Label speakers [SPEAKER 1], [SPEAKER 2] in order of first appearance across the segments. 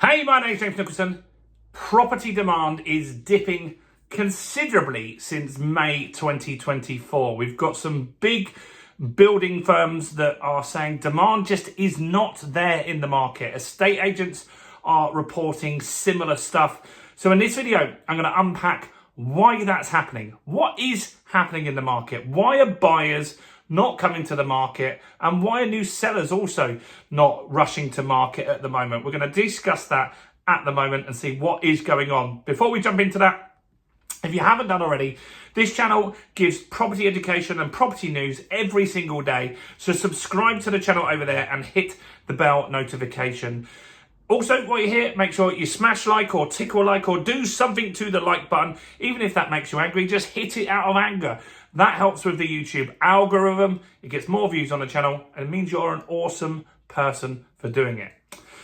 [SPEAKER 1] Hey, my name's James Nicholson. Property demand is dipping considerably since May 2024. We've got some big building firms that are saying demand just is not there in the market. Estate agents are reporting similar stuff. So in this video, I'm going to unpack why that's happening. What is happening in the market? Why are buyers not coming to the market, and why are new sellers also not rushing to market at the moment? We're going to discuss that at the moment and see what is going on. Before we jump into that, if you haven't done already, this channel gives property education and property news every single day. So subscribe to the channel over there and hit the bell notification. Also, while you're here, make sure you smash like or tickle like or do something to the like button. Even if that makes you angry, just hit it out of anger. That helps with the YouTube algorithm. It gets more views on the channel and it means you're an awesome person for doing it.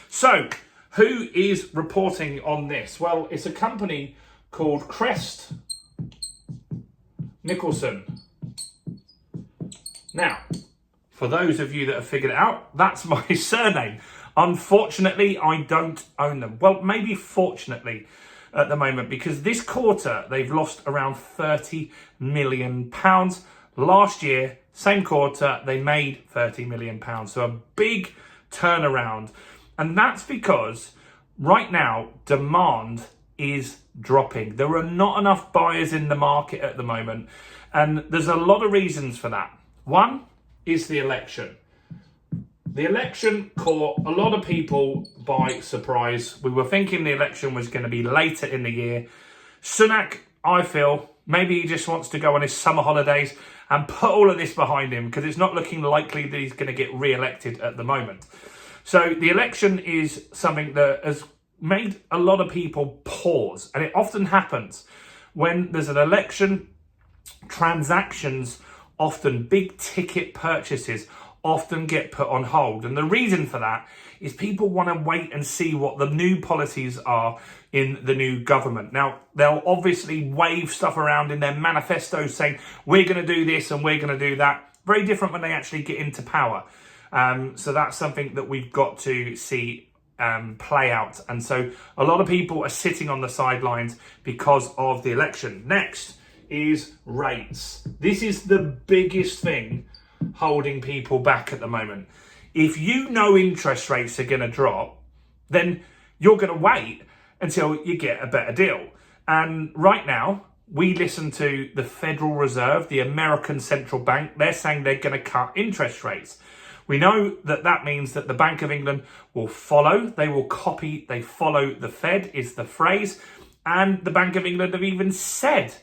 [SPEAKER 1] So, who is reporting on this? Well, it's a company called Crest Nicholson. Now, for those of you that have figured it out, that's my surname. Unfortunately, I don't own them. Well, maybe fortunately at the moment, because this quarter, they've lost around £30 million. Last year, same quarter, they made £30 million. So a big turnaround. And that's because right now, demand is dropping. There are not enough buyers in the market at the moment. And there's a lot of reasons for that. One is the election. The election caught a lot of people by surprise. We were thinking the election was going to be later in the year. Sunak, I feel, maybe he just wants to go on his summer holidays and put all of this behind him because it's not looking likely that he's going to get re-elected at the moment. So the election is something that has made a lot of people pause. And it often happens when there's an election, transactions, often big ticket purchases, often get put on hold. And the reason for that is people want to wait and see what the new policies are in the new government. Now, they'll obviously wave stuff around in their manifestos saying, we're going to do this and we're going to do that. Very different when they actually get into power. So that's something that we've got to see play out. And so a lot of people are sitting on the sidelines because of the election. Next is rates. This is the biggest thing holding people back at the moment. If you know interest rates are going to drop, then you're going to wait until you get a better deal. And right now, we listen to the Federal Reserve, the American Central Bank. They're saying they're going to cut interest rates. We know that that means that the Bank of England will follow. They will copy, they follow the Fed is the phrase. And the Bank of England have even said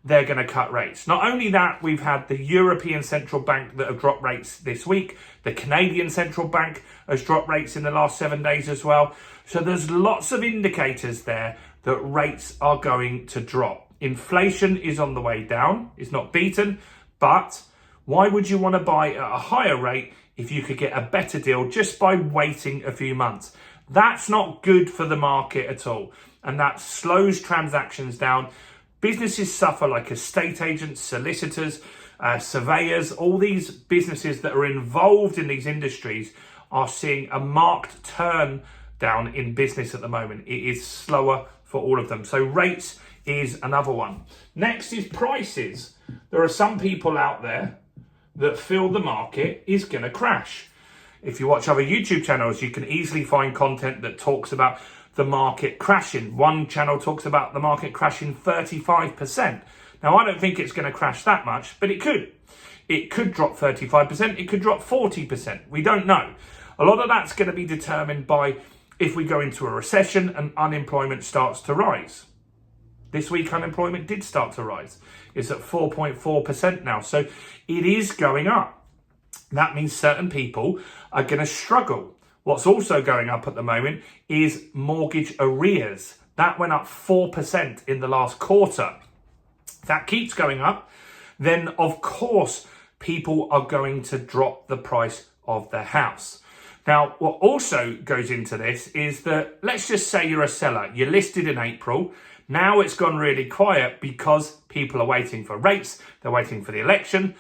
[SPEAKER 1] they're going to cut rates. Not only that, we've had the European Central Bank that have dropped rates this week. The Canadian Central Bank has dropped rates in the last 7 days as well. So there's lots of indicators there that rates are going to drop. Inflation is on the way down. It's not beaten. But why would you want to buy at a higher rate if you could get a better deal just by waiting a few months? That's not good for the market at all. And that slows transactions down. Businesses suffer, like estate agents, solicitors, surveyors. All these businesses that are involved in these industries are seeing a marked turn down in business at the moment. It is slower for all of them. So rates is another one. Next is prices. There are some people out there that feel the market is going to crash. If you watch other YouTube channels, you can easily find content that talks about the market crashing. One channel talks about the market crashing 35%. Now, I don't think it's going to crash that much, but it could. It could drop 35%. It could drop 40%. We don't know. A lot of that's going to be determined by if we go into a recession and unemployment starts to rise. This week, unemployment did start to rise. It's at 4.4% now. So it is going up. That means certain people are going to struggle. What's also going up at the moment is mortgage arrears. That went up 4% in the last quarter. If that keeps going up, then of course people are going to drop the price of their house. Now, what also goes into this is that, let's just say you're a seller. You're listed in April. Now it's gone really quiet because people are waiting for rates. They're waiting for the election.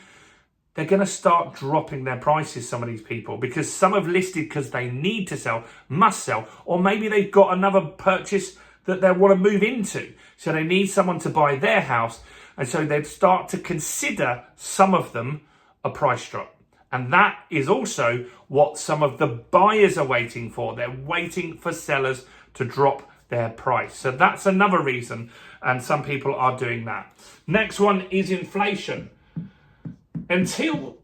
[SPEAKER 1] they're going to start dropping their prices, some of these people, because some have listed because they need to sell, must sell, or maybe they've got another purchase that they want to move into. So they need someone to buy their house. And so they'd start to consider, some of them, a price drop. And that is also what some of the buyers are waiting for. They're waiting for sellers to drop their price. So that's another reason. And some people are doing that. Next one is inflation. Until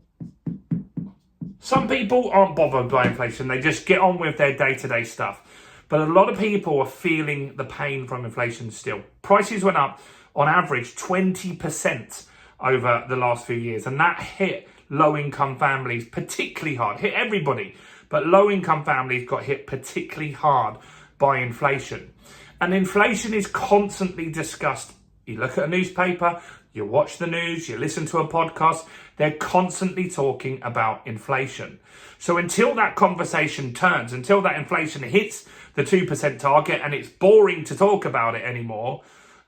[SPEAKER 1] some people aren't bothered by inflation, they just get on with their day-to-day stuff. But a lot of people are feeling the pain from inflation still. Prices went up on average 20% over the last few years, and that hit low-income families particularly hard. Hit everybody, but low-income families got hit particularly hard by inflation. And inflation is constantly discussed. You look at a newspaper, you watch the news, you listen to a podcast, they're constantly talking about inflation. So until that conversation turns, until that inflation hits the 2% target and it's boring to talk about it anymore,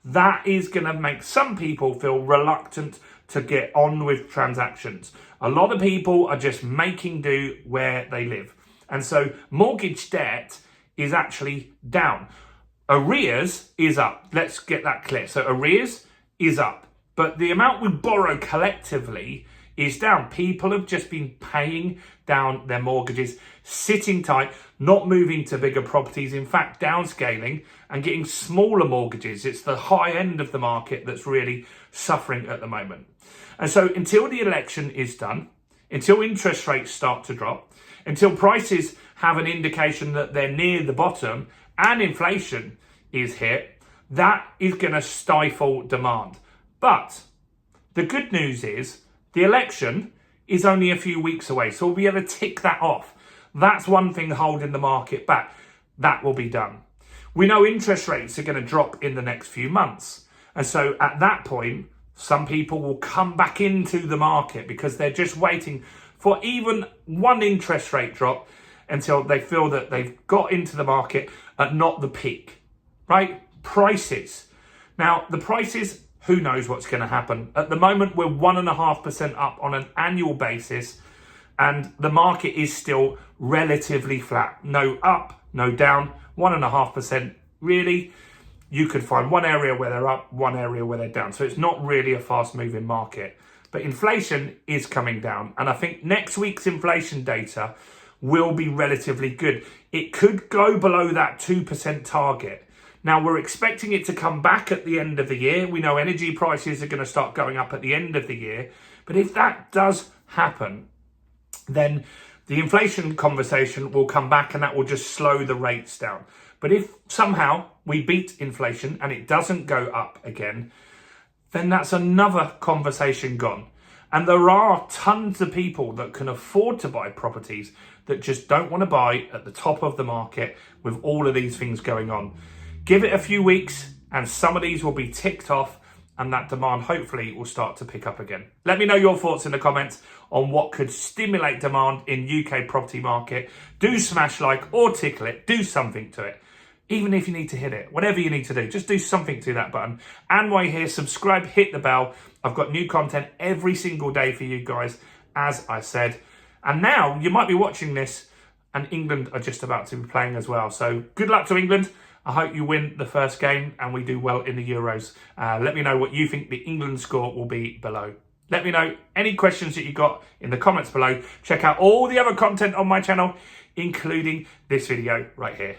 [SPEAKER 1] that is going to make some people feel reluctant to get on with transactions. A lot of people are just making do where they live. And so mortgage debt is actually down. Arrears is up. Let's get that clear. So arrears is up. But the amount we borrow collectively is down. People have just been paying down their mortgages, sitting tight, not moving to bigger properties, in fact, downscaling and getting smaller mortgages. It's the high end of the market that's really suffering at the moment. And so until the election is done, until interest rates start to drop, until prices have an indication that they're near the bottom and inflation is hit, that is going to stifle demand. But the good news is the election is only a few weeks away, so we'll be able to tick that off. That's one thing holding the market back. That will be done. We know interest rates are going to drop in the next few months. And so at that point, some people will come back into the market because they're just waiting for even one interest rate drop until they feel that they've got into the market at not the peak, right? Prices. Now, the prices, who knows what's going to happen? At the moment, we're 1.5% up on an annual basis, and the market is still relatively flat. No up, no down, 1.5%. Really, you could find one area where they're up, one area where they're down. So it's not really a fast moving market. But inflation is coming down. And I think next week's inflation data will be relatively good. It could go below that 2% target. Now, we're expecting it to come back at the end of the year. We know energy prices are going to start going up at the end of the year. But if that does happen, then the inflation conversation will come back and that will just slow the rates down. But if somehow we beat inflation and it doesn't go up again, then that's another conversation gone. And there are tons of people that can afford to buy properties that just don't want to buy at the top of the market with all of these things going on. Give it a few weeks and some of these will be ticked off and that demand hopefully will start to pick up again. Let me know your thoughts in the comments on what could stimulate demand in UK property market. Do smash like or tickle it, do something to it. Even if you need to hit it, whatever you need to do, just do something to that button. And while you're here, subscribe, hit the bell. I've got new content every single day for you guys, as I said. And now you might be watching this and England are just about to be playing as well. So good luck to England. I hope you win the first game and we do well in the Euros. Let me know what you think the England score will be below. Let me know any questions that you got in the comments below. Check out all the other content on my channel, including this video right here.